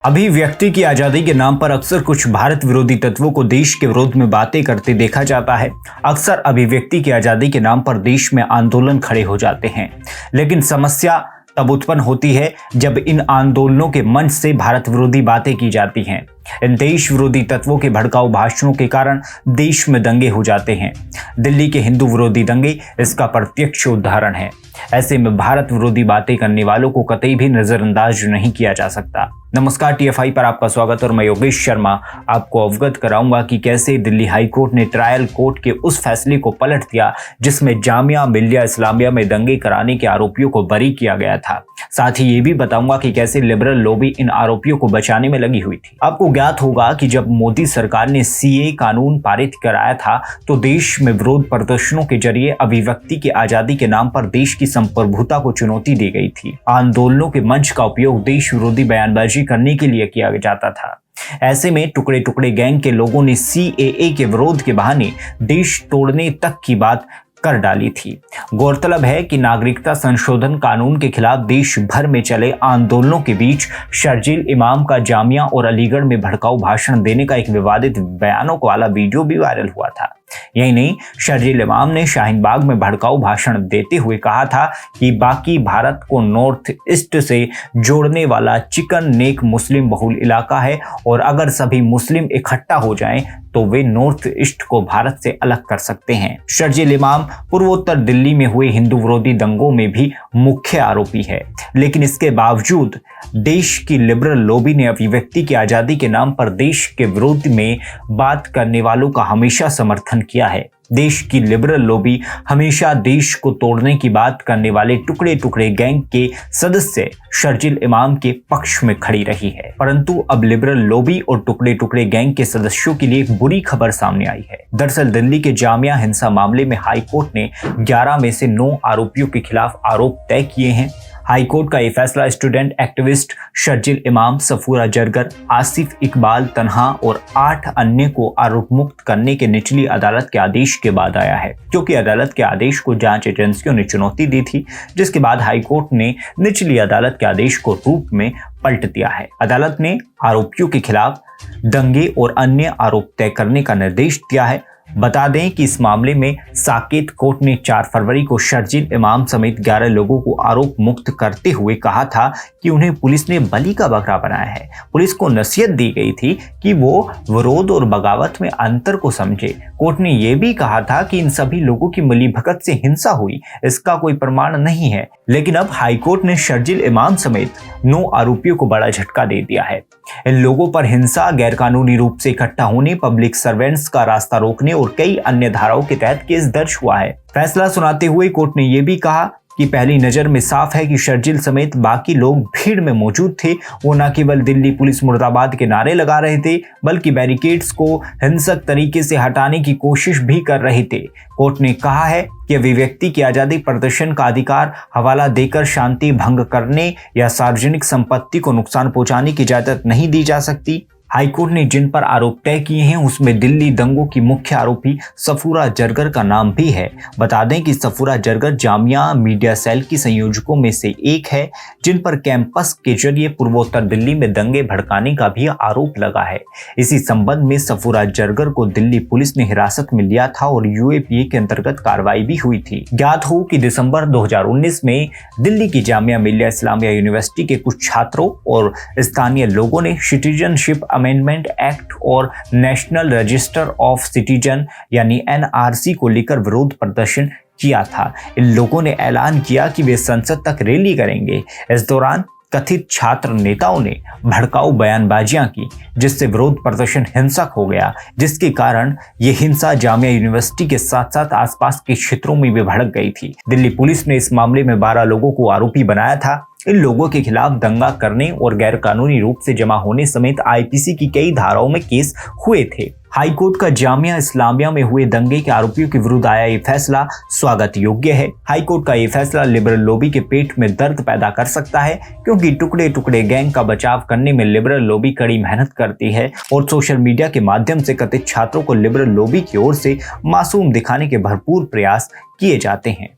अभिव्यक्ति की आजादी के नाम पर अक्सर कुछ भारत विरोधी तत्वों को देश के विरोध में बातें करते देखा जाता है। अक्सर अभिव्यक्ति की आजादी के नाम पर देश में आंदोलन खड़े हो जाते हैं, लेकिन समस्या तब उत्पन्न होती है जब इन आंदोलनों के मंच से भारत विरोधी बातें की जाती हैं। इन देश विरोधी तत्वों के भड़काऊ भाषणों के कारण देश में दंगे हो जाते हैं। दिल्ली के हिंदू विरोधी दंगे इसका प्रत्यक्ष उदाहरण है। ऐसे में भारत विरोधी बातें करने वालों को कतई भी नजरअंदाज नहीं किया जा सकता। नमस्कार, टीएफआई पर आपका स्वागत और मैं योगेश शर्मा आपको अवगत कराऊंगा कि कैसे दिल्ली हाई कोर्ट ने ट्रायल कोर्ट के उस फैसले को पलट दिया जिसमें जामिया मिलिया इस्लामिया में दंगे कराने के आरोपियों को बरी किया गया था। साथ ही ये भी बताऊंगा कि कैसे लिबरल लॉबी इन आरोपियों को बचाने में लगी हुई थी। आपको ज्ञात होगा कि जब मोदी सरकार ने सीए कानून पारित कराया था तो देश में विरोध प्रदर्शनों के जरिए अभिव्यक्ति की आजादी के नाम पर देश की संप्रभुता को चुनौती दी गई थी। आंदोलनों के मंच का उपयोग देश विरोधी बयानबाजी करने के लिए किया जाता था। ऐसे में टुकड़े टुकड़े गैंग के लोगों ने सीएए के विरोध के बहाने देश तोड़ने तक की बात कर डाली थी। गौरतलब है कि नागरिकता संशोधन कानून के खिलाफ देश भर में चले आंदोलनों के बीच शर्जील इमाम का जामिया और अलीगढ़ में भड़काऊ भाषण देने का एक विवादित बयानों वाला वीडियो भी वायरल हुआ था। यही नहीं, शर्जील इमाम ने शाहीन बाग में भड़काऊ भाषण देते हुए कहा था कि बाकी भारत को नॉर्थ ईस्ट से जोड़ने वाला चिकन नेक मुस्लिम बहुल इलाका है और अगर सभी मुस्लिम इकट्ठा हो जाएं तो वे नॉर्थ ईस्ट को भारत से अलग कर सकते हैं। शर्जील इमाम पूर्वोत्तर दिल्ली में हुए हिंदू विरोधी दंगों में भी मुख्य आरोपी है, लेकिन इसके बावजूद देश की लिबरल लॉबी ने अभिव्यक्ति की आजादी के नाम पर देश के विरोध में बात करने वालों का हमेशा समर्थन किया है। देश की लिबरल लॉबी हमेशा देश को तोड़ने की बात करने वाले टुकड़े टुकड़े गैंग के सदस्य शर्जील इमाम के पक्ष में खड़ी रही है। परंतु अब लिबरल लॉबी और टुकड़े टुकड़े गैंग के सदस्यों के लिए एक बुरी खबर सामने आई है। दरअसल दिल्ली के जामिया हिंसा मामले में हाई कोर्ट ने 11 में से 9 आरोपियों के खिलाफ आरोप तय किए हैं। हाई कोर्ट का यह फैसला स्टूडेंट एक्टिविस्ट शर्जील इमाम, सफूरा जरगर, आसिफ इकबाल तन्हा और 8 अन्य को आरोप मुक्त करने के निचली अदालत के आदेश के बाद आया है, क्योंकि अदालत के आदेश को जांच एजेंसियों ने चुनौती दी थी, जिसके बाद हाई कोर्ट ने निचली अदालत के आदेश को रूप में पलट दिया है। अदालत ने आरोपियों के खिलाफ दंगे और अन्य आरोप तय करने का निर्देश दिया है। बता दें कि इस मामले में साकेत कोर्ट ने 4 फरवरी को शर्जील इमाम समेत 11 लोगों को आरोप मुक्त करते हुए कहा था कि उन्हें पुलिस ने बलि का बकरा बनाया है। पुलिस को नसीहत दी गई थी कि वो विरोध और बगावत में अंतर को समझे। कोर्ट ने यह भी कहा था कि इन सभी लोगों की मिलीभगत से हिंसा हुई, इसका कोई प्रमाण नहीं है। लेकिन अब हाईकोर्ट ने शर्जील इमाम समेत 9 आरोपियों को बड़ा झटका दे दिया है। इन लोगों पर हिंसा, गैरकानूनी रूप से इकट्ठा होने, पब्लिक सर्वेंट्स का रास्ता रोकने और कई अन्य धाराओं के तहत केस दर्ज हुआ है। फैसला सुनाते हुए कोर्ट ने यह भी कहा कि पहली नजर में साफ है कि शर्जील समेत बाकी लोग भीड़ में मौजूद थे। वो न केवल दिल्ली पुलिस मुर्दाबाद के नारे लगा रहे थे, बल्कि बैरिकेड्स को हिंसक तरीके से हटाने की कोशिश भी कर रहे थे। कोर्ट ने कहा है कि अभिव्यक्ति की आजादी, प्रदर्शन का अधिकार, हवाला देकर शांति भंग करने या सार्वजनिक संपत्ति को नुकसान पहुंचाने की इजाजत नहीं दी जा सकती। हाईकोर्ट ने जिन पर आरोप तय किए हैं उसमें दिल्ली दंगों की मुख्य आरोपी सफूरा जरगर का नाम भी है। बता दें कि सफूरा जरगर जामिया मीडिया सेल की संयोजकों में से एक है, जिन पर कैंपस के जरिए पूर्वोत्तर दिल्ली में दंगे भड़काने का भी आरोप लगा है। इसी संबंध में सफूरा जरगर को दिल्ली पुलिस ने हिरासत में लिया था और यूएपीए के अंतर्गत कार्रवाई भी हुई थी। ज्ञात हो कि दिसंबर 2019 में दिल्ली की जामिया मिलिया इस्लामिया यूनिवर्सिटी के कुछ छात्रों और स्थानीय लोगों ने सिटीजनशिप अमेंडमेंट एक्ट और नेशनल रजिस्टर ऑफ सिटीजन यानी एनआरसी को लेकर विरोध प्रदर्शन किया था। इन लोगों ने ऐलान किया कि वे संसद तक रैली करेंगे। इस दौरान कथित छात्र नेताओं ने भड़काऊ बयानबाजियां की, जिससे विरोध प्रदर्शन हिंसक हो गया, जिसके कारण ये हिंसा जामिया यूनिवर्सिटी के साथ साथ आसपास के क्षेत्रों में भी भड़क गई थी। दिल्ली पुलिस ने इस मामले में 12 लोगों को आरोपी बनाया था। इन लोगों के खिलाफ दंगा करने और गैरकानूनी रूप से जमा होने समेत आईपीसी की कई धाराओं में केस हुए थे। हाईकोर्ट का जामिया इस्लामिया में हुए दंगे के आरोपियों के विरुद्ध आया ये फैसला स्वागत योग्य है। हाईकोर्ट का ये फैसला लिबरल लॉबी के पेट में दर्द पैदा कर सकता है, क्योंकि टुकड़े टुकड़े गैंग का बचाव करने में लिबरल लॉबी कड़ी मेहनत करती है और सोशल मीडिया के माध्यम से कथित छात्रों को लिबरल लॉबी की ओर से मासूम दिखाने के भरपूर प्रयास किए जाते हैं।